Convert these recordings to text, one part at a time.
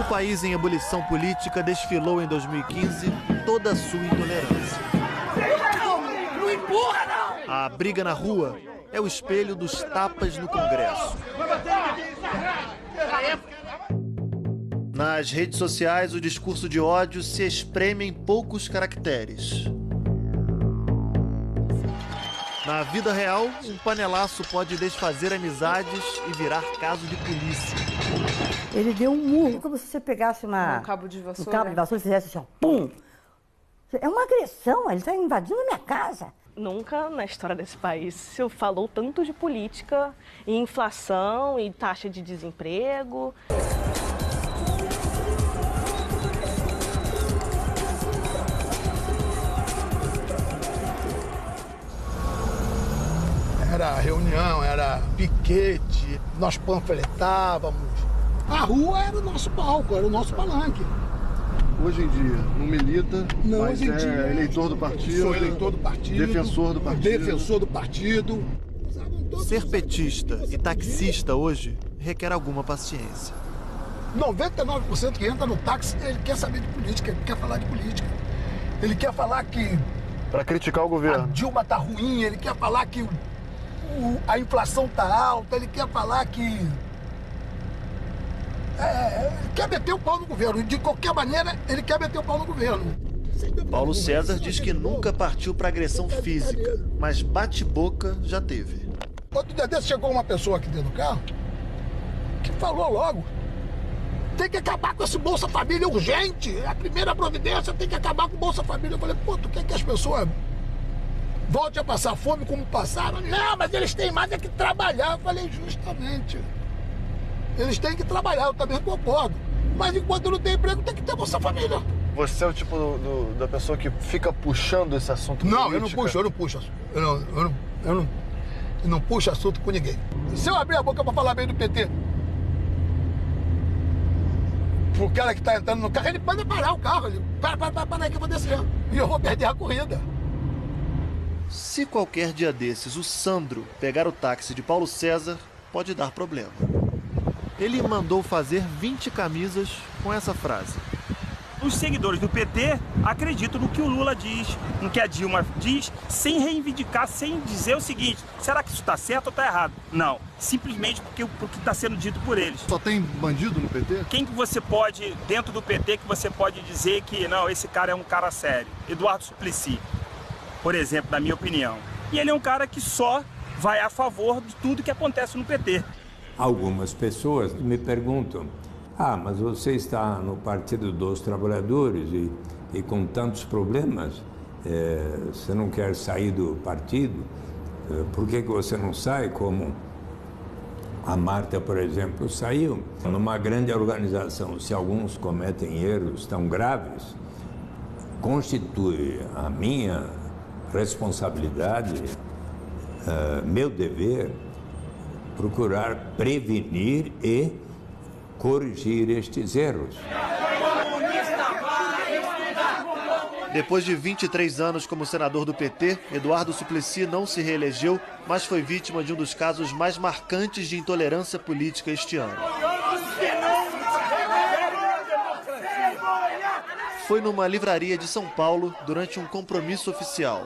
O país em ebulição política desfilou em 2015 toda a sua intolerância. Não empurra, não! A briga na rua é o espelho dos tapas no Congresso. Nas redes sociais, o discurso de ódio se espreme em poucos caracteres. Na vida real, um panelaço pode desfazer amizades e virar caso de polícia. Ele deu um murro, como se você pegasse Um cabo de vassoura. um cabo de vassoura e fizesse assim, ó, pum! É uma agressão, ele está invadindo a minha casa. Nunca na história desse país se falou tanto de política, e inflação e taxa de desemprego. Era reunião, era piquete, nós panfletávamos. A rua era o nosso palco, era o nosso palanque. Hoje em dia, não milita, Não, mas hoje em dia, eleitor do partido. Sou eleitor do partido. Defensor do partido. Defensor do partido. Ser petista e taxista hoje requer alguma paciência. 99% que entra no táxi, ele quer saber de política, ele quer falar de política. Ele quer falar que Para criticar o a governo. Dilma tá ruim, ele quer falar que a inflação tá alta, ele quer falar que... ele quer meter o pau no governo. E de qualquer maneira, ele quer meter o pau no governo. Paulo César diz que nunca partiu para agressão física, mas bate-boca já teve. Outro dia desse chegou uma pessoa aqui dentro do carro que falou logo: tem que acabar com esse Bolsa Família urgente. A primeira providência tem que acabar com o Bolsa Família. Eu falei, pô, tu quer que as pessoas voltem a passar fome como passaram? Não, mas eles têm mais é que trabalhar. Eu falei, justamente. Eles têm que trabalhar, eu também concordo. Mas enquanto não tem emprego, tem que ter Bolsa Família. Você é o tipo da pessoa que fica puxando esse assunto Não, política? eu não puxo. Eu não puxo assunto com ninguém. Se eu abrir a boca pra falar bem do PT, pro cara que tá entrando no carro, ele pode parar o carro. Ele, para aí que eu vou descer. E eu vou perder a corrida. Se qualquer dia desses o Sandro pegar o táxi de Paulo César, pode dar problema. Ele mandou fazer 20 camisas com essa frase. Os seguidores do PT acreditam no que o Lula diz, no que a Dilma diz, sem reivindicar, sem dizer o seguinte: será que isso está certo ou está errado? Não, simplesmente porque está sendo dito por eles. Só tem bandido no PT? Quem que você pode, dentro do PT, que você pode dizer que não, esse cara é um cara sério? Eduardo Suplicy, por exemplo, na minha opinião. E ele é um cara que só vai a favor de tudo que acontece no PT. Algumas pessoas me perguntam: mas você está no Partido dos Trabalhadores e com tantos problemas, você não quer sair do partido? Por que você não sai como a Marta, por exemplo, saiu? Numa grande organização, se alguns cometem erros tão graves, constitui a minha responsabilidade, meu dever, procurar prevenir e corrigir estes erros. Depois de 23 anos como senador do PT, Eduardo Suplicy não se reelegeu, mas foi vítima de um dos casos mais marcantes de intolerância política este ano. Foi numa livraria de São Paulo durante um compromisso oficial.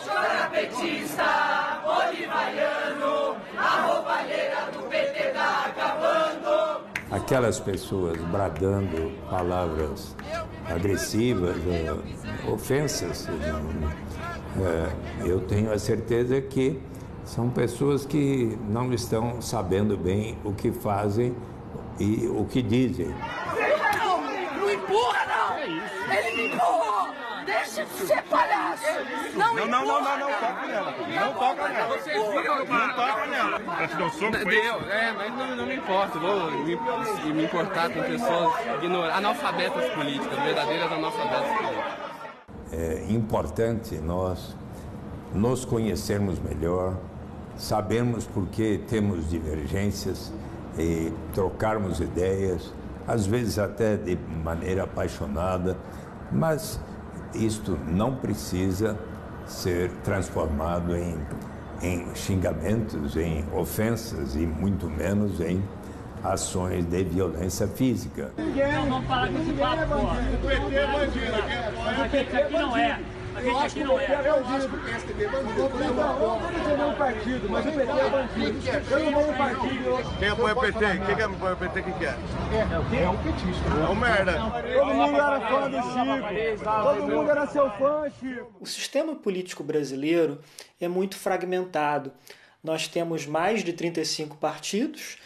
Chora petista, bolivariano, a roubalheira do PT tá acabando. Aquelas pessoas bradando palavras agressivas, ofensas, eu tenho a certeza que são pessoas que não estão sabendo bem o que fazem e o que dizem. Não empurra, não! Ele me empurrou! Deixa de ser palhaço! Não, toca nela. Não toca nela. Vocês viram, Não toca nela. Mas não me importa, vou me importar com pessoas analfabetas políticas, verdadeiras analfabetas políticas. É importante nós nos conhecermos melhor, sabermos por que temos divergências e trocarmos ideias, às vezes até de maneira apaixonada, mas isto não precisa ser transformado em xingamentos, em ofensas e muito menos em ações de violência física. Não, vamos parar com esse papo, pô. O PT é bandido. A gente aqui não é. A gente aqui não é. Eu acho que o PSDB é bandido. Eu vou dizer um partido, mas o PT é bandido. Eu não vou um partido. Quem apoia o PT? Quem apoia o PT, quem quer? É o quê? É um petista. É um merda. Todo mundo era fã do Chico. Todo mundo era seu fã, Chico. O sistema político brasileiro é muito fragmentado. Nós temos mais de 35 partidos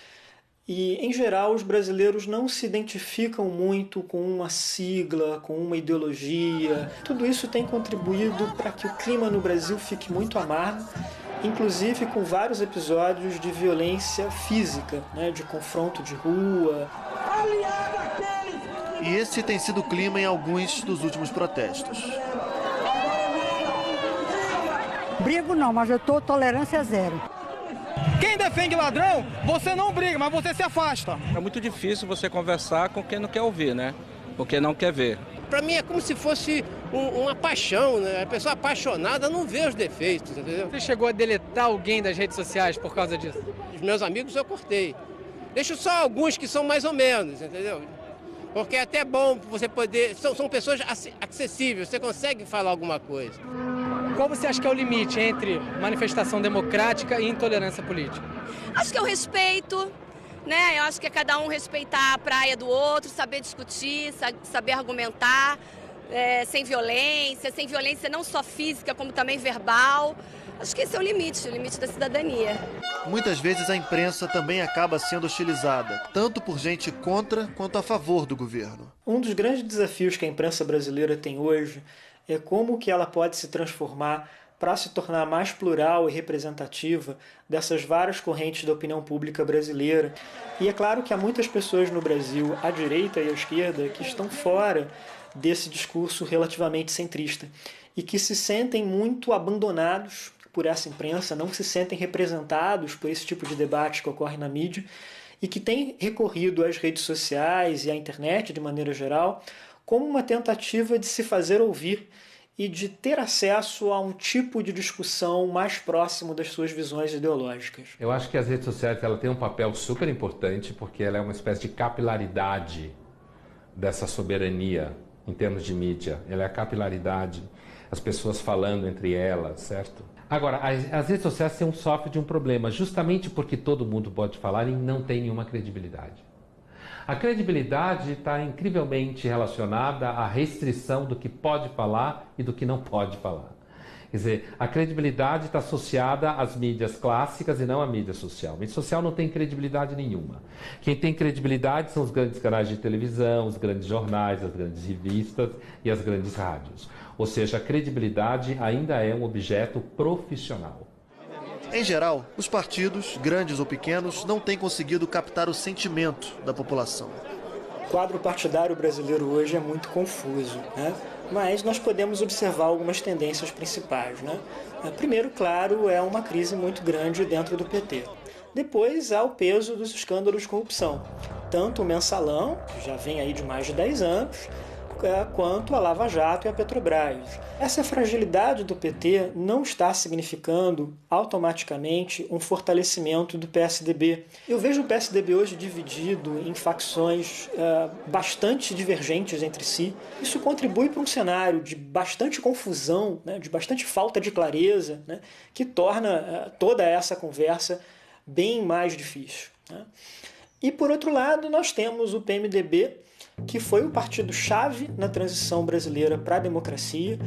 e, em geral, os brasileiros não se identificam muito com uma sigla, com uma ideologia. Tudo isso tem contribuído para que o clima no Brasil fique muito amargo, inclusive com vários episódios de violência física, né, de confronto de rua. E esse tem sido o clima em alguns dos últimos protestos. Brigo não, mas eu tô tolerância zero. Quem defende ladrão, você não briga, mas você se afasta. É muito difícil você conversar com quem não quer ouvir, né? Com quem não quer ver. Para mim é como se fosse uma paixão, né? A pessoa apaixonada não vê os defeitos, entendeu? Você chegou a deletar alguém das redes sociais por causa disso? Os meus amigos eu cortei. Deixo só alguns que são mais ou menos, entendeu? Porque é até bom você poder... São pessoas acessíveis, você consegue falar alguma coisa. Qual você acha que é o limite entre manifestação democrática e intolerância política? Acho que é o respeito, né? Eu acho que é cada um respeitar a praia do outro, saber discutir, saber argumentar, sem violência não só física, como também verbal. Acho que esse é o limite da cidadania. Muitas vezes a imprensa também acaba sendo hostilizada, tanto por gente contra quanto a favor do governo. Um dos grandes desafios que a imprensa brasileira tem hoje é como que ela pode se transformar para se tornar mais plural e representativa dessas várias correntes da opinião pública brasileira. E é claro que há muitas pessoas no Brasil, à direita e à esquerda, que estão fora desse discurso relativamente centrista e que se sentem muito abandonados por essa imprensa, não se sentem representados por esse tipo de debate que ocorre na mídia e que têm recorrido às redes sociais e à internet de maneira geral como uma tentativa de se fazer ouvir e de ter acesso a um tipo de discussão mais próximo das suas visões ideológicas. Eu acho que as redes sociais ela têm um papel super importante porque ela é uma espécie de capilaridade dessa soberania em termos de mídia. Ela é a capilaridade, as pessoas falando entre elas, certo? Agora, as redes sociais sofrem de um problema, justamente porque todo mundo pode falar e não tem nenhuma credibilidade. A credibilidade está incrivelmente relacionada à restrição do que pode falar e do que não pode falar. Quer dizer, a credibilidade está associada às mídias clássicas e não à mídia social. A mídia social não tem credibilidade nenhuma. Quem tem credibilidade são os grandes canais de televisão, os grandes jornais, as grandes revistas e as grandes rádios. Ou seja, a credibilidade ainda é um objeto profissional. Em geral, os partidos, grandes ou pequenos, não têm conseguido captar o sentimento da população. O quadro partidário brasileiro hoje é muito confuso, né? Mas nós podemos observar algumas tendências principais, né? Primeiro, claro, é uma crise muito grande dentro do PT. Depois há o peso dos escândalos de corrupção, tanto o Mensalão, que já vem aí de mais de 10 anos, quanto a Lava Jato e a Petrobras. Essa fragilidade do PT não está significando automaticamente um fortalecimento do PSDB. Eu vejo o PSDB hoje dividido em facções bastante divergentes entre si. Isso contribui para um cenário de bastante confusão, né, de bastante falta de clareza, né, que torna toda essa conversa bem mais difícil, né? E, por outro lado, nós temos o PMDB, que foi o partido-chave na transição brasileira para a democracia,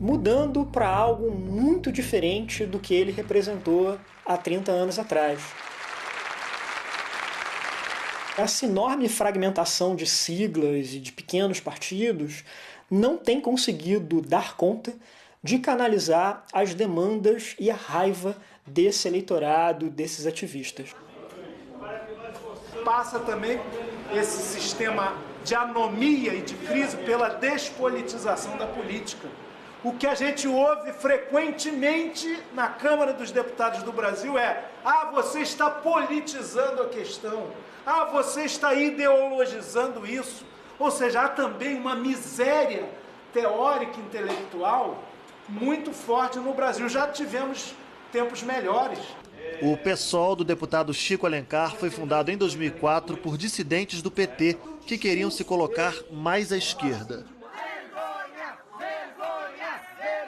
mudando para algo muito diferente do que ele representou há 30 anos atrás. Essa enorme fragmentação de siglas e de pequenos partidos não tem conseguido dar conta de canalizar as demandas e a raiva desse eleitorado, desses ativistas. Passa também esse sistema de anomia e de crise pela despolitização da política. O que a gente ouve frequentemente na Câmara dos Deputados do Brasil é: você está politizando a questão, você está ideologizando isso. Ou seja, há também uma miséria teórica e intelectual muito forte no Brasil. Já tivemos tempos melhores. O PSOL do deputado Chico Alencar foi fundado em 2004 por dissidentes do PT que queriam se colocar mais à esquerda.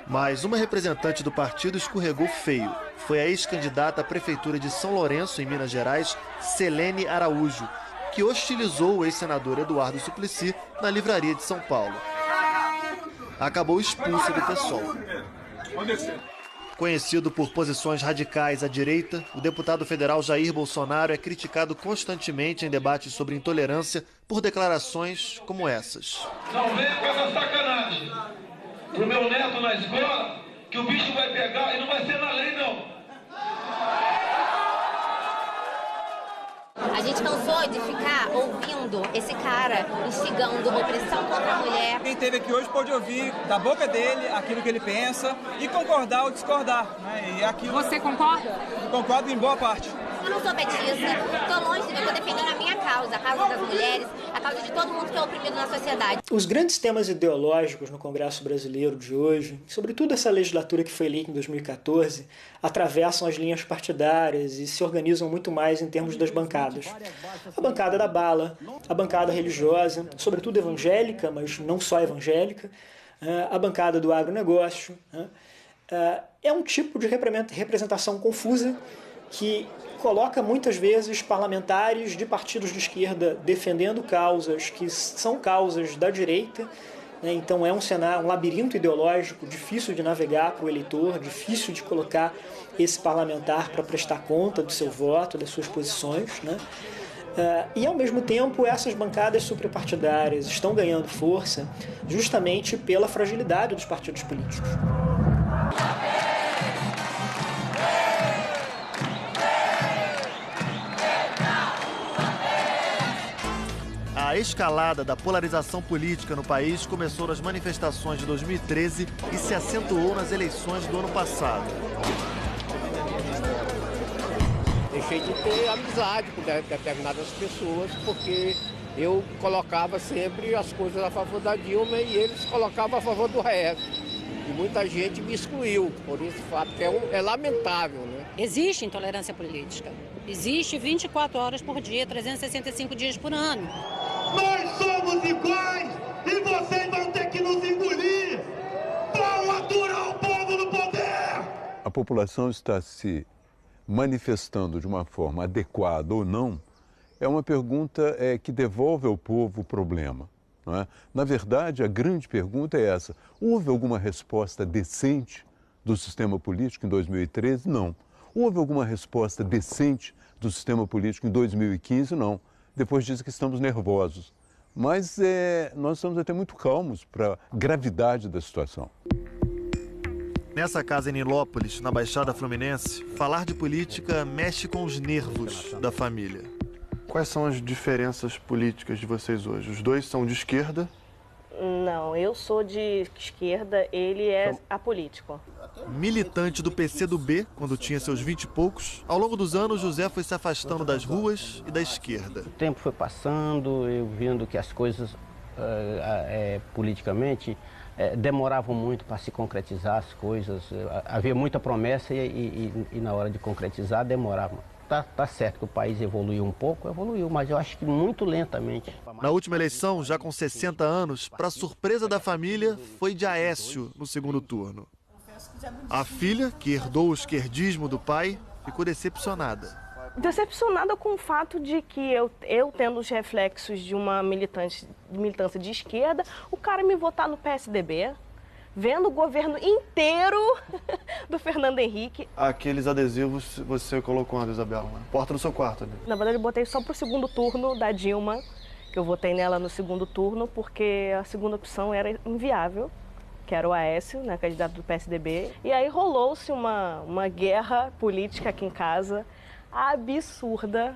Mas uma representante do partido escorregou feio. Foi a ex-candidata à prefeitura de São Lourenço, em Minas Gerais, Selene Araújo, que hostilizou o ex-senador Eduardo Suplicy na livraria de São Paulo. Acabou expulsa do PSOL. Conhecido por posições radicais à direita, o deputado federal Jair Bolsonaro é criticado constantemente em debates sobre intolerância por declarações como essas. Não venha com essa sacanagem pro meu neto na escola, que o bicho vai pegar e não vai ser na lei, não. A gente cansou de ficar ouvindo esse cara instigando opressão contra a mulher. Quem esteve aqui hoje pode ouvir da boca dele aquilo que ele pensa e concordar ou discordar. Né? E aquilo... Você concorda? Concordo em boa parte. Eu não sou petista, estou longe de eu defendendo a minha causa, a causa das mulheres, a causa de todo mundo que é oprimido na sociedade. Os grandes temas ideológicos no Congresso brasileiro de hoje, sobretudo essa legislatura que foi eleita em 2014, atravessam as linhas partidárias e se organizam muito mais em termos das bancadas. A bancada da bala, a bancada religiosa, sobretudo evangélica, mas não só evangélica, a bancada do agronegócio. É um tipo de representação confusa que coloca muitas vezes parlamentares de partidos de esquerda defendendo causas que são causas da direita, né? Então é um labirinto ideológico difícil de navegar para o eleitor, difícil de colocar esse parlamentar para prestar conta do seu voto, das suas posições, né? E ao mesmo tempo essas bancadas suprapartidárias estão ganhando força justamente pela fragilidade dos partidos políticos. A escalada da polarização política no país começou nas manifestações de 2013 e se acentuou nas eleições do ano passado. Deixei de ter amizade com determinadas pessoas, porque eu colocava sempre as coisas a favor da Dilma e eles colocavam a favor do resto. E muita gente me excluiu por esse fato, que é lamentável, né? Existe intolerância política. Existe 24 horas por dia, 365 dias por ano. Nós somos iguais e vocês vão ter que nos engolir. Vão aturar o povo no poder. A população está se manifestando de uma forma adequada ou não, é uma pergunta que devolve ao povo o problema. Não é? Na verdade, a grande pergunta é essa. Houve alguma resposta decente do sistema político em 2013? Não. Houve alguma resposta decente do sistema político em 2015? Não. Depois diz que estamos nervosos. Mas nós estamos até muito calmos para a gravidade da situação. Nessa casa em Nilópolis, na Baixada Fluminense, falar de política mexe com os nervos da família. Quais são as diferenças políticas de vocês hoje? Os dois são de esquerda? Não, eu sou de esquerda, ele é apolítico. Militante do PCdoB, quando tinha seus 20 e poucos, ao longo dos anos, José foi se afastando das ruas e da esquerda. O tempo foi passando, eu vendo que as coisas politicamente demoravam muito para se concretizar as coisas. Havia muita promessa e na hora de concretizar demorava. Tá certo que o país evoluiu um pouco, mas eu acho que muito lentamente. Na última eleição, já com 60 anos, para surpresa da família, foi de Aécio no segundo turno. A filha, que herdou o esquerdismo do pai, ficou decepcionada. Decepcionada com o fato de que eu tendo os reflexos de uma militância de esquerda, o cara me votar no PSDB, vendo o governo inteiro do Fernando Henrique. Aqueles adesivos você colocou onde, Isabela? Na porta do seu quarto, né? Na verdade, eu botei só pro segundo turno da Dilma, que eu votei nela no segundo turno, porque a segunda opção era inviável, que era o Aécio, né, candidato do PSDB. E aí rolou-se uma guerra política aqui em casa, absurda,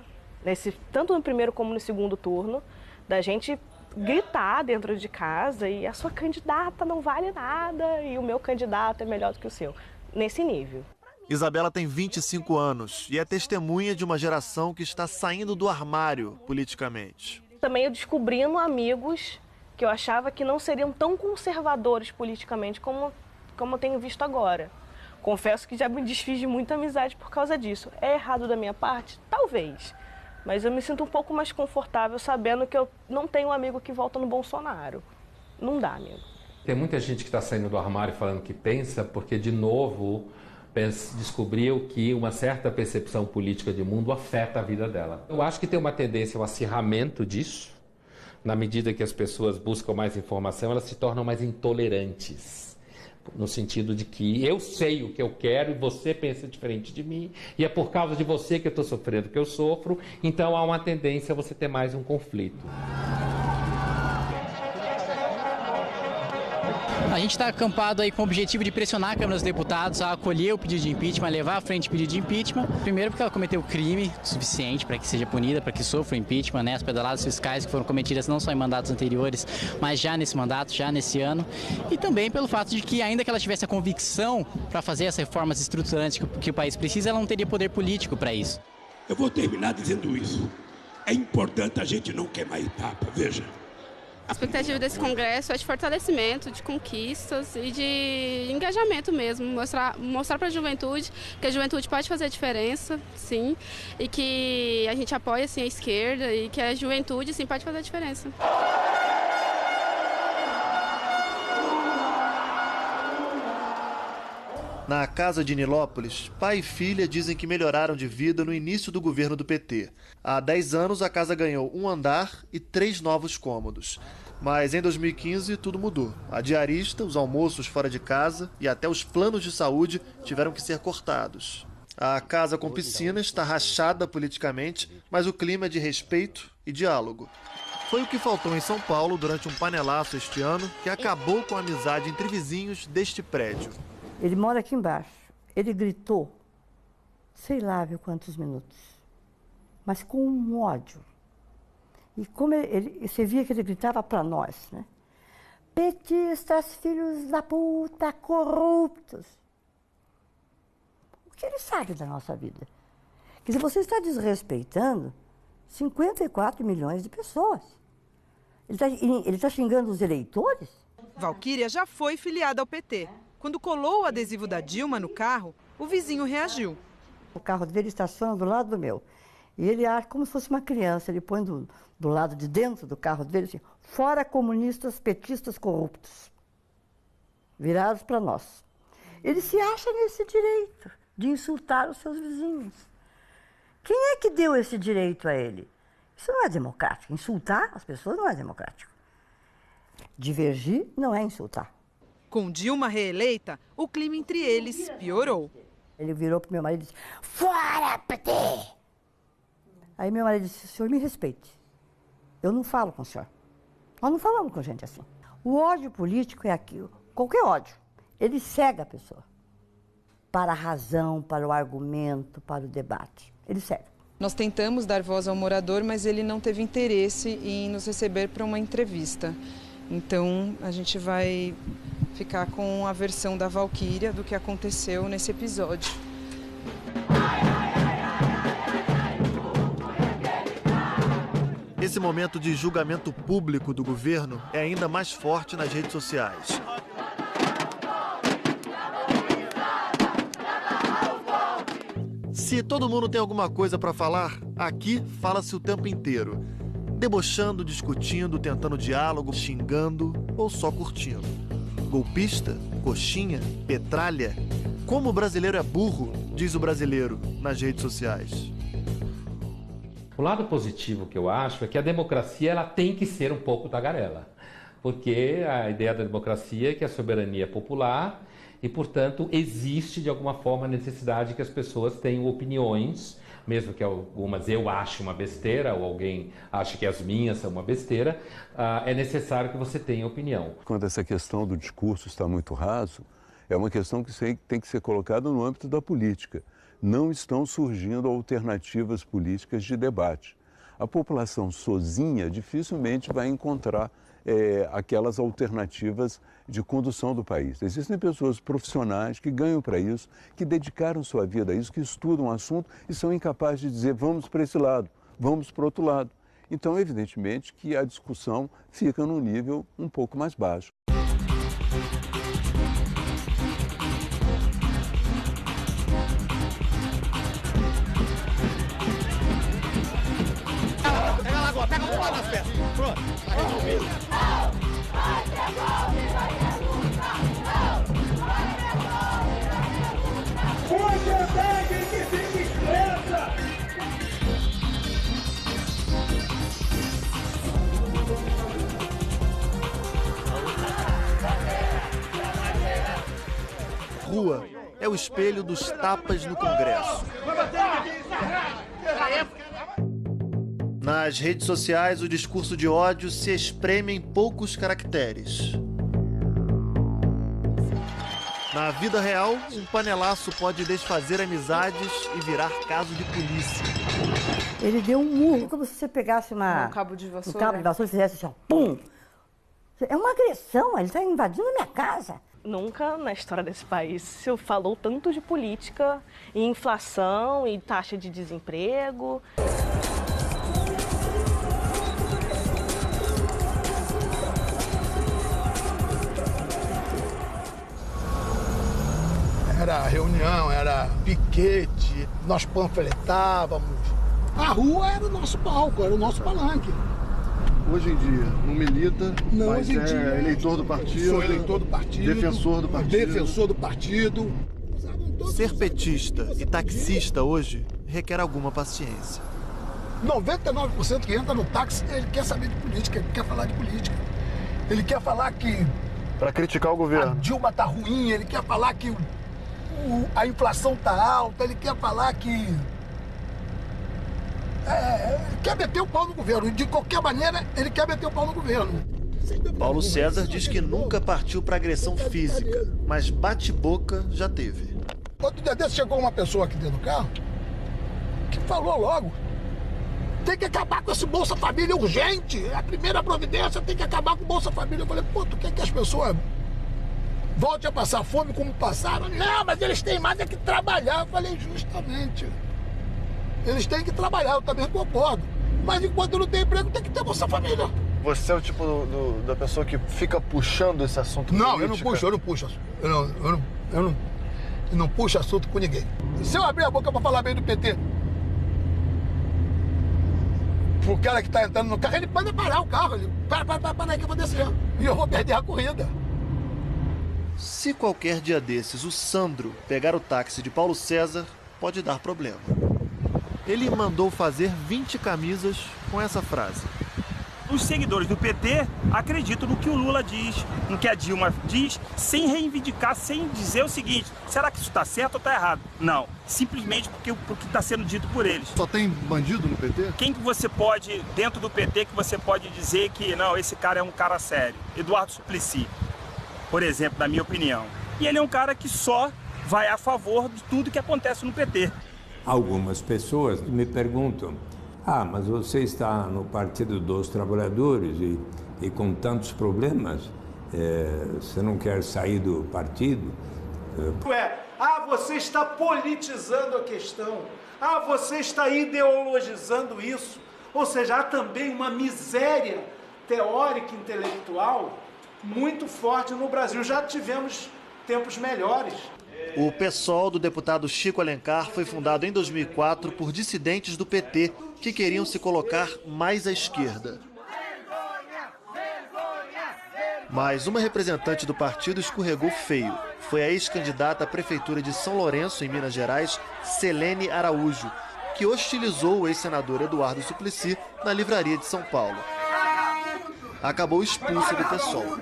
tanto no primeiro como no segundo turno, da gente gritar dentro de casa e a sua candidata não vale nada e o meu candidato é melhor do que o seu, nesse nível. Isabela tem 25 anos e é testemunha de uma geração que está saindo do armário politicamente. Também eu descobrindo amigos que eu achava que não seriam tão conservadores politicamente como eu tenho visto agora. Confesso que já me desfiz de muita amizade por causa disso. É errado da minha parte? Talvez. Mas eu me sinto um pouco mais confortável sabendo que eu não tenho um amigo que volta no Bolsonaro. Não dá, amigo. Tem muita gente que está saindo do armário falando que pensa, porque, de novo, descobriu que uma certa percepção política de mundo afeta a vida dela. Eu acho que tem uma tendência ao acirramento disso. Na medida que as pessoas buscam mais informação, elas se tornam mais intolerantes. No sentido de que eu sei o que eu quero e você pensa diferente de mim, e é por causa de você que eu estou sofrendo o que eu sofro, então há uma tendência a você ter mais um conflito. A gente está acampado aí com o objetivo de pressionar a Câmara dos Deputados a acolher o pedido de impeachment, a levar à frente o pedido de impeachment. Primeiro porque ela cometeu crime suficiente para que seja punida, para que sofra o impeachment, né? As pedaladas fiscais que foram cometidas não só em mandatos anteriores, mas já nesse mandato, já nesse ano. E também pelo fato de que, ainda que ela tivesse a convicção para fazer as reformas estruturantes que o país precisa, ela não teria poder político para isso. Eu vou terminar dizendo isso. É importante a gente não queimar etapa, veja. A expectativa desse congresso é de fortalecimento, de conquistas e de engajamento mesmo. Mostrar para a juventude que a juventude pode fazer a diferença, sim, e que a gente apoia assim, a esquerda e que a juventude sim, pode fazer a diferença. Na casa de Nilópolis, pai e filha dizem que melhoraram de vida no início do governo do PT. Há 10 anos, a casa ganhou um andar e 3 novos cômodos. Mas em 2015, tudo mudou. A diarista, os almoços fora de casa e até os planos de saúde tiveram que ser cortados. A casa com piscina está rachada politicamente, mas o clima é de respeito e diálogo. Foi o que faltou em São Paulo durante um panelaço este ano, que acabou com a amizade entre vizinhos deste prédio. Ele mora aqui embaixo. Ele gritou, sei lá, viu quantos minutos, mas com um ódio. E como você via que ele gritava para nós, né? Petistas, filhos da puta, corruptos. O que ele sabe da nossa vida? Quer dizer, você está desrespeitando 54 milhões de pessoas. Ele está xingando os eleitores? Valquíria já foi filiada ao PT. Quando colou o adesivo da Dilma no carro, o vizinho reagiu. O carro dele estaciona do lado do meu. E ele age como se fosse uma criança. Ele põe do lado de dentro do carro dele assim, fora comunistas, petistas corruptos. Virados para nós. Ele se acha nesse direito de insultar os seus vizinhos. Quem é que deu esse direito a ele? Isso não é democrático. Insultar as pessoas não é democrático. Divergir não é insultar. Com Dilma reeleita, o clima entre eles piorou. Ele virou para o meu marido e disse, fora, PT! Aí meu marido disse, o senhor me respeite. Eu não falo com o senhor. Nós não falamos com gente assim. O ódio político é aquilo, qualquer ódio. Ele cega a pessoa. Para a razão, para o argumento, para o debate. Ele cega. Nós tentamos dar voz ao morador, mas ele não teve interesse em nos receber para uma entrevista. Então, a gente vai ficar com a versão da Valquíria do que aconteceu nesse episódio. Esse momento de julgamento público do governo é ainda mais forte nas redes sociais. Se todo mundo tem alguma coisa para falar, aqui fala-se o tempo inteiro. Debochando, discutindo, tentando diálogo, xingando ou só curtindo. Golpista? Coxinha? Petralha? Como o brasileiro é burro, diz o brasileiro nas redes sociais. O lado positivo que eu acho é que a democracia ela tem que ser um pouco tagarela. Porque a ideia da democracia é que a soberania é popular e, portanto, existe de alguma forma a necessidade que as pessoas tenham opiniões, mesmo que algumas eu ache uma besteira ou alguém ache que as minhas são uma besteira, é necessário que você tenha opinião. Quando essa questão do discurso está muito raso, é uma questão que tem que ser colocada no âmbito da política. Não estão surgindo alternativas políticas de debate. A população sozinha dificilmente vai encontrar aquelas alternativas de condução do país. Existem pessoas profissionais que ganham para isso, que dedicaram sua vida a isso, que estudam o assunto e são incapazes de dizer vamos para esse lado, vamos para o outro lado. Então, evidentemente, que a discussão fica num nível um pouco mais baixo. as peças. Pronto, tá resolvido. Que fique expressa! Rua é o espelho dos tapas no Congresso. Nas redes sociais, o discurso de ódio se espreme em poucos caracteres. Na vida real, um panelaço pode desfazer amizades e virar caso de polícia. Ele deu um murro, como se você pegasse Um cabo de vassoura. um cabo de vassoura e fizesse assim, ó, pum! É uma agressão, ele está invadindo a minha casa. Nunca na história desse país se falou tanto de política, e inflação e taxa de desemprego. Era reunião, era piquete, nós panfletávamos. A rua era o nosso palco, era o nosso palanque. Hoje em dia, não milita, não, mas hoje em dia, é eleitor do partido. Sou eleitor do partido. Defensor do partido. Defensor do partido. Ser petista e taxista hoje requer alguma paciência. 99% que entra no táxi, ele quer saber de política, ele quer falar de política. Ele quer falar que... Para criticar o governo. A Dilma tá ruim, ele quer falar que a inflação tá alta, ele quer falar que... quer meter o pau no governo. De qualquer maneira, ele quer meter o pau no governo. Paulo César diz que nunca partiu para agressão física, mas bate-boca já teve. Outro dia desse chegou uma pessoa aqui dentro do carro que falou logo: tem que acabar com esse Bolsa Família urgente. A primeira providência tem que acabar com o Bolsa Família. Eu falei, pô, tu quer que as pessoas voltem a passar fome como passaram? Não, mas eles têm mais é que trabalhar. Eu falei, justamente. Eles têm que trabalhar, eu também concordo. Mas enquanto não tem emprego, tem que ter Bolsa Família. Você é o tipo da pessoa que fica puxando esse assunto Não, política? eu não puxo. Eu não puxo assunto com ninguém. Se eu abrir a boca pra falar bem do PT, pro cara que tá entrando no carro, ele pode parar o carro. Ele, para aí que eu vou descer. E eu vou perder a corrida. Se qualquer dia desses o Sandro pegar o táxi de Paulo César, pode dar problema. Ele mandou fazer 20 camisas com essa frase. Os seguidores do PT acreditam no que o Lula diz, no que a Dilma diz, sem reivindicar, sem dizer o seguinte: será que isso está certo ou está errado? Não, simplesmente porque está sendo dito por eles. Só tem bandido no PT? Quem que você pode, dentro do PT, que você pode dizer que não, esse cara é um cara sério? Eduardo Suplicy, por exemplo, na minha opinião. E ele é um cara que só vai a favor de tudo que acontece no PT. Algumas pessoas me perguntam: mas você está no Partido dos Trabalhadores e com tantos problemas, você não quer sair do partido? Você está politizando a questão. Você está ideologizando isso. Ou seja, há também uma miséria teórica e intelectual muito forte no Brasil. Já tivemos tempos melhores. O PSOL do deputado Chico Alencar foi fundado em 2004 por dissidentes do PT que queriam se colocar mais à esquerda. Mas uma representante do partido escorregou feio. Foi a ex-candidata à prefeitura de São Lourenço, em Minas Gerais, Selene Araújo, que hostilizou o ex-senador Eduardo Suplicy na livraria de São Paulo. Acabou expulso do PSOL.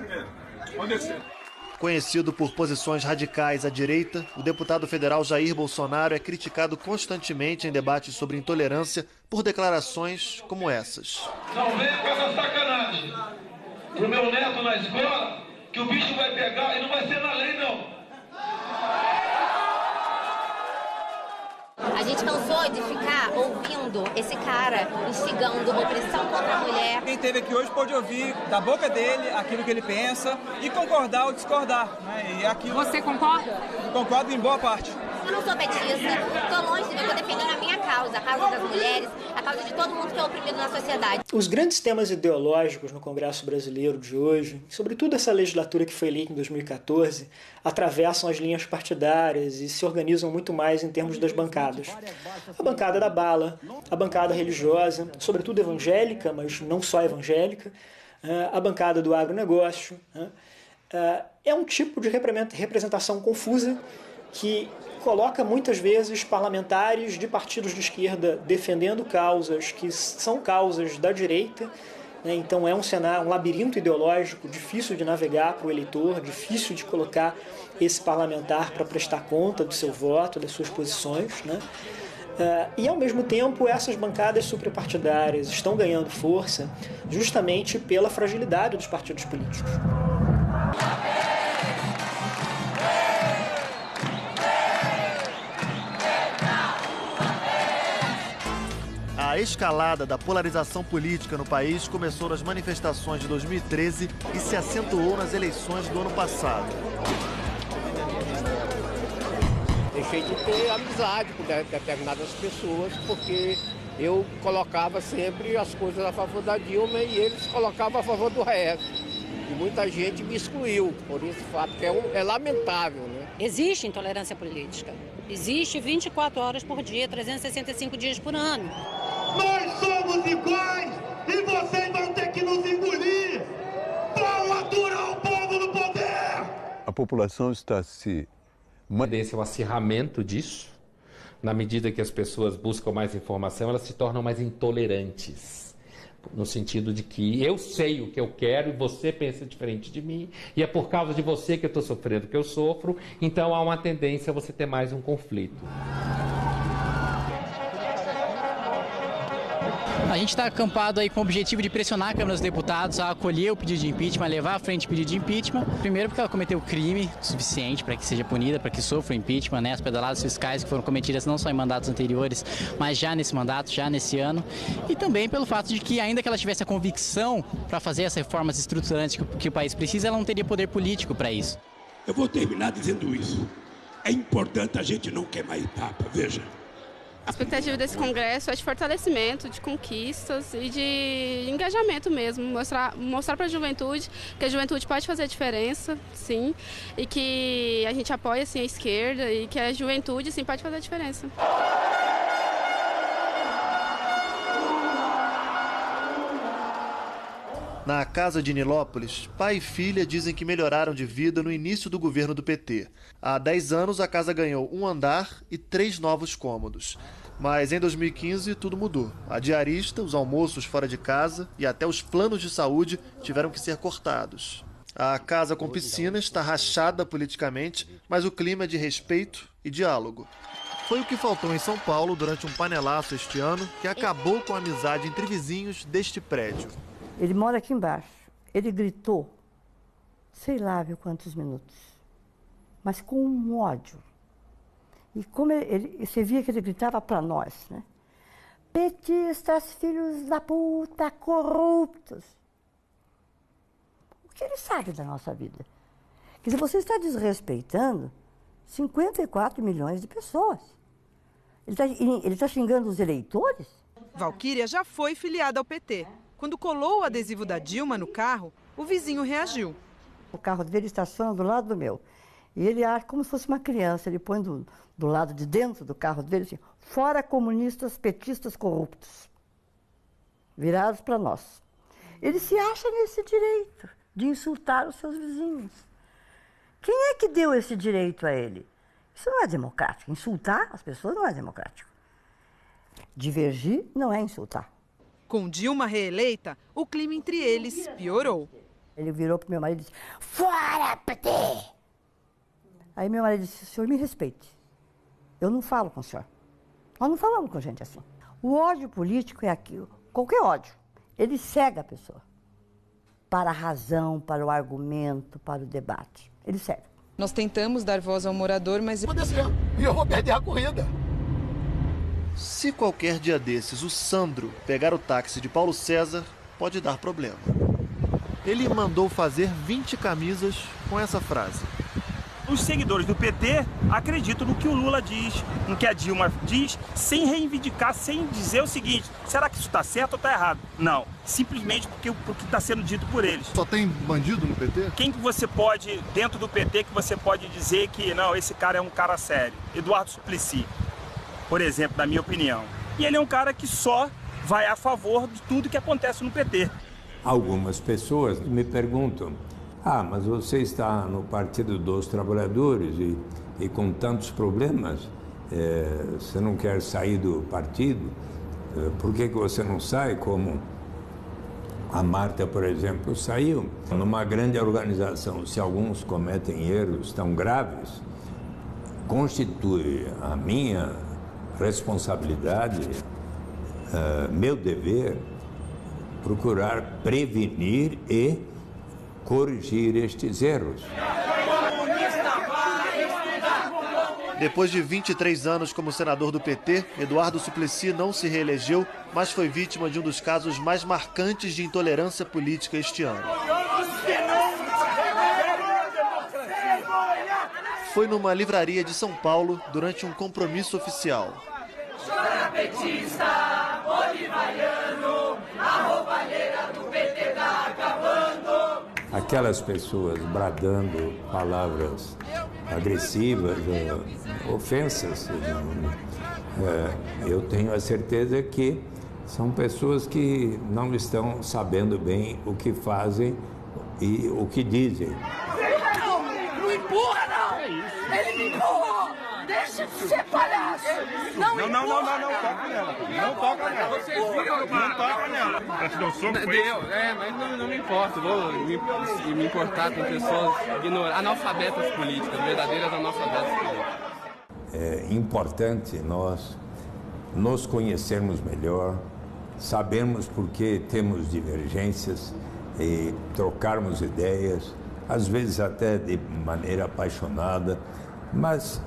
Conhecido por posições radicais à direita, o deputado federal Jair Bolsonaro é criticado constantemente em debates sobre intolerância por declarações como essas. Não venha com essa sacanagem pro meu neto na escola, que o bicho vai pegar e não vai ser na lei, não. A gente cansou de ficar ouvindo esse cara instigando opressão contra a mulher. Quem esteve aqui hoje pode ouvir da boca dele aquilo que ele pensa e concordar ou discordar. Né? E aquilo... Você concorda? Concordo em boa parte. Eu não sou petista, estou longe, eu estou defendendo a minha causa, a causa das mulheres, a causa de todo mundo que é oprimido na sociedade. Os grandes temas ideológicos no Congresso brasileiro de hoje, sobretudo essa legislatura que foi eleita em 2014, atravessam as linhas partidárias e se organizam muito mais em termos das bancadas. A bancada da bala, a bancada religiosa, sobretudo evangélica, mas não só evangélica, a bancada do agronegócio. É um tipo de representação confusa que coloca muitas vezes parlamentares de partidos de esquerda defendendo causas que são causas da direita, né? Então é um labirinto ideológico difícil de navegar para o eleitor, difícil de colocar esse parlamentar para prestar conta do seu voto, das suas posições, né? E ao mesmo tempo essas bancadas suprapartidárias estão ganhando força justamente pela fragilidade dos partidos políticos. A escalada da polarização política no país começou nas manifestações de 2013 e se acentuou nas eleições do ano passado. Deixei de ter amizade com determinadas pessoas, porque eu colocava sempre as coisas a favor da Dilma e eles colocavam a favor do resto. E muita gente me excluiu por esse fato, que é lamentável, né? Existe intolerância política. Existe 24 horas por dia, 365 dias por ano. Nós somos iguais e vocês vão ter que nos engolir. Vão aturar o povo no poder. A população está se... Tendência ao acirramento disso. Na medida que as pessoas buscam mais informação, elas se tornam mais intolerantes. No sentido de que eu sei o que eu quero e você pensa diferente de mim. E é por causa de você que eu estou sofrendo o que eu sofro. Então há uma tendência a você ter mais um conflito. A gente está acampado aí com o objetivo de pressionar a Câmara dos Deputados a acolher o pedido de impeachment, a levar à frente o pedido de impeachment. Primeiro porque ela cometeu crime suficiente para que seja punida, para que sofra o impeachment, né? As pedaladas fiscais que foram cometidas não só em mandatos anteriores, mas já nesse mandato, já nesse ano. E também pelo fato de que, ainda que ela tivesse a convicção para fazer as reformas estruturantes que o país precisa, ela não teria poder político para isso. Eu vou terminar dizendo isso. É importante a gente não queimar etapa, veja. A expectativa desse congresso é de fortalecimento, de conquistas e de engajamento mesmo. Mostrar para a juventude que a juventude pode fazer a diferença, sim, e que a gente apoia assim, a esquerda e que a juventude sim, pode fazer a diferença. Na casa de Nilópolis, pai e filha dizem que melhoraram de vida no início do governo do PT. Há 10 anos, a casa ganhou um andar e 3 novos cômodos. Mas em 2015, tudo mudou. A diarista, os almoços fora de casa e até os planos de saúde tiveram que ser cortados. A casa com piscina está rachada politicamente, mas o clima é de respeito e diálogo. Foi o que faltou em São Paulo durante um panelaço este ano, que acabou com a amizade entre vizinhos deste prédio. Ele mora aqui embaixo. Ele gritou, sei lá, viu quantos minutos, mas com um ódio. E como você via que ele gritava para nós, né? Petistas, filhos da puta, corruptos. O que ele sabe da nossa vida? Quer dizer, você está desrespeitando 54 milhões de pessoas. Ele está xingando os eleitores? Valquíria já foi filiada ao PT. Quando colou o adesivo da Dilma no carro, o vizinho reagiu. O carro dele estaciona do lado do meu. E ele age como se fosse uma criança. Ele põe do lado de dentro do carro dele assim, fora comunistas, petistas corruptos. Virados para nós. Ele se acha nesse direito de insultar os seus vizinhos. Quem é que deu esse direito a ele? Isso não é democrático. Insultar as pessoas não é democrático. Divergir não é insultar. Com Dilma reeleita, o clima entre eles piorou. Ele virou para o meu marido e disse, fora, PT! Aí meu marido disse, o senhor me respeite. Eu não falo com o senhor. Nós não falamos com gente assim. O ódio político é aquilo, qualquer ódio. Ele cega a pessoa para a razão, para o argumento, para o debate. Ele cega. Nós tentamos dar voz ao morador, mas... E eu vou perder a corrida. Se qualquer dia desses o Sandro pegar o táxi de Paulo César, pode dar problema. Ele mandou fazer 20 camisas com essa frase. Os seguidores do PT acreditam no que o Lula diz, no que a Dilma diz, sem reivindicar, sem dizer o seguinte, será que isso está certo ou está errado? Não, simplesmente porque está sendo dito por eles. Só tem bandido no PT? Quem que você pode, dentro do PT, que você pode dizer que, não, esse cara é um cara sério? Eduardo Suplicy, por exemplo, na minha opinião. E ele é um cara que só vai a favor de tudo que acontece no PT. Algumas pessoas me perguntam, mas você está no Partido dos Trabalhadores e com tantos problemas, você não quer sair do partido? Por que você não sai como a Marta, por exemplo, saiu? Numa grande organização, se alguns cometem erros tão graves, constitui a minha responsabilidade, meu dever, procurar prevenir e corrigir estes erros. Depois de 23 anos como senador do PT, Eduardo Suplicy não se reelegeu, mas foi vítima de um dos casos mais marcantes de intolerância política este ano. Foi numa livraria de São Paulo durante um compromisso oficial. Petista, bolivariano, a roubalheira do PT tá acabando. Aquelas pessoas bradando palavras agressivas, ofensas, eu tenho a certeza que são pessoas que não estão sabendo bem o que fazem e o que dizem. Não empurra, não! Ele me empurrou! Deixa de ser palhaço! Não, toca nela. Não toca nela. Não toca nela. Mas não me importo. Vou me importar com pessoas analfabetas políticas, verdadeiras analfabetas políticas. É importante nós nos conhecermos melhor, sabermos por que temos divergências e trocarmos ideias, às vezes até de maneira apaixonada, mas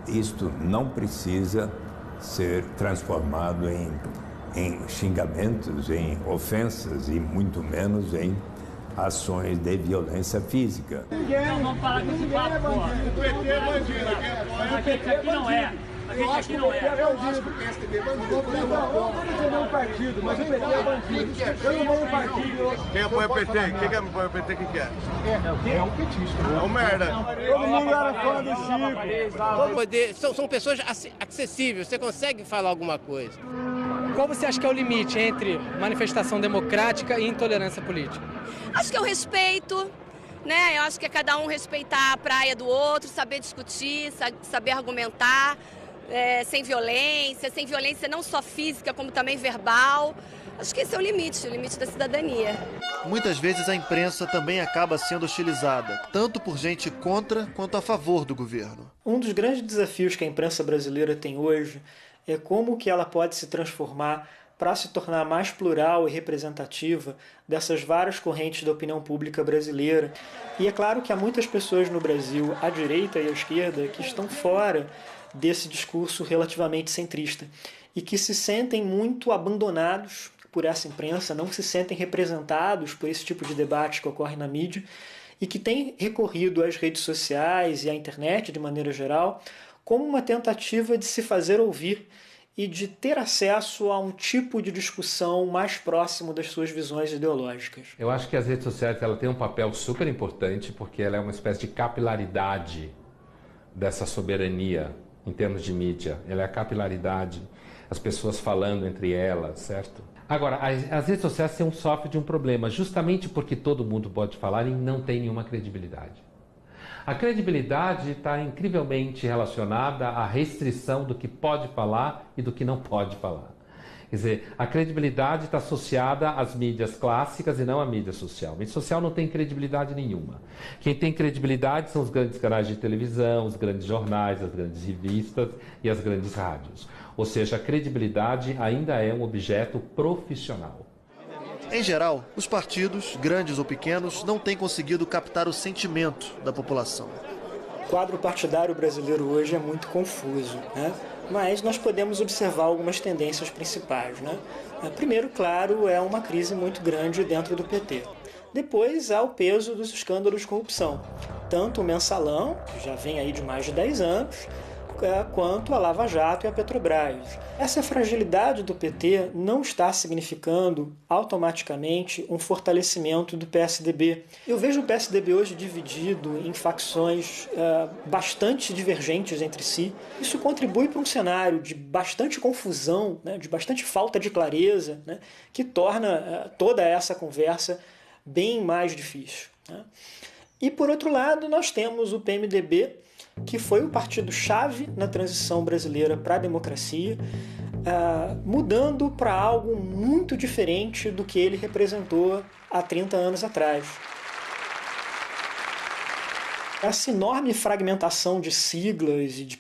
isto não precisa ser transformado em xingamentos, em ofensas e muito menos em ações de violência física. Não vamos falar com esse papo, porra. O PT é bandido. A gente aqui não é. A gente aqui não é. Eu acho que o PSDB é bandido. Eu vou defender um partido, mas o PT é bandido. Eu não vou um partido. Quem apoia o PT? Quem apoia o PT? Quem quer? É um petista. É um merda. Todo mundo era fã do Chico. São pessoas acessíveis, você consegue falar alguma coisa. Qual você acha que é o limite entre manifestação democrática e intolerância política? Acho que é o respeito, né? Eu acho que é cada um respeitar a praia do outro, saber discutir, saber argumentar, sem violência não só física, como também verbal. Acho que esse é o limite da cidadania. Muitas vezes a imprensa também acaba sendo hostilizada, tanto por gente contra quanto a favor do governo. Um dos grandes desafios que a imprensa brasileira tem hoje é como que ela pode se transformar para se tornar mais plural e representativa dessas várias correntes da opinião pública brasileira. E é claro que há muitas pessoas no Brasil, à direita e à esquerda, que estão fora desse discurso relativamente centrista e que se sentem muito abandonados por essa imprensa, não se sentem representados por esse tipo de debate que ocorre na mídia e que têm recorrido às redes sociais e à internet, de maneira geral, como uma tentativa de se fazer ouvir e de ter acesso a um tipo de discussão mais próximo das suas visões ideológicas. Eu acho que as redes sociais têm um papel super importante porque ela é uma espécie de capilaridade dessa soberania em termos de mídia. Ela é a capilaridade, as pessoas falando entre elas, certo? Agora, as redes sociais sofrem de um problema, justamente porque todo mundo pode falar e não tem nenhuma credibilidade. A credibilidade está incrivelmente relacionada à restrição do que pode falar e do que não pode falar. Quer dizer, a credibilidade está associada às mídias clássicas e não à mídia social. A mídia social não tem credibilidade nenhuma. Quem tem credibilidade são os grandes canais de televisão, os grandes jornais, as grandes revistas e as grandes rádios. Ou seja, a credibilidade ainda é um objeto profissional. Em geral, os partidos, grandes ou pequenos, não têm conseguido captar o sentimento da população. O quadro partidário brasileiro hoje é muito confuso, né? Mas nós podemos observar algumas tendências principais, né? Primeiro, claro, é uma crise muito grande dentro do PT. Depois, há o peso dos escândalos de corrupção. tanto o Mensalão, que já vem aí de mais de 10 anos, quanto a Lava Jato e a Petrobras. Essa fragilidade do PT não está significando automaticamente um fortalecimento do PSDB. Eu vejo o PSDB hoje dividido em facções bastante divergentes entre si. Isso contribui para um cenário de bastante confusão, né, de bastante falta de clareza, né, que torna toda essa conversa bem mais difícil, né? E, por outro lado, nós temos o PMDB, que foi o partido-chave na transição brasileira para a democracia, mudando para algo muito diferente do que ele representou há 30 anos atrás. Essa enorme fragmentação de siglas e de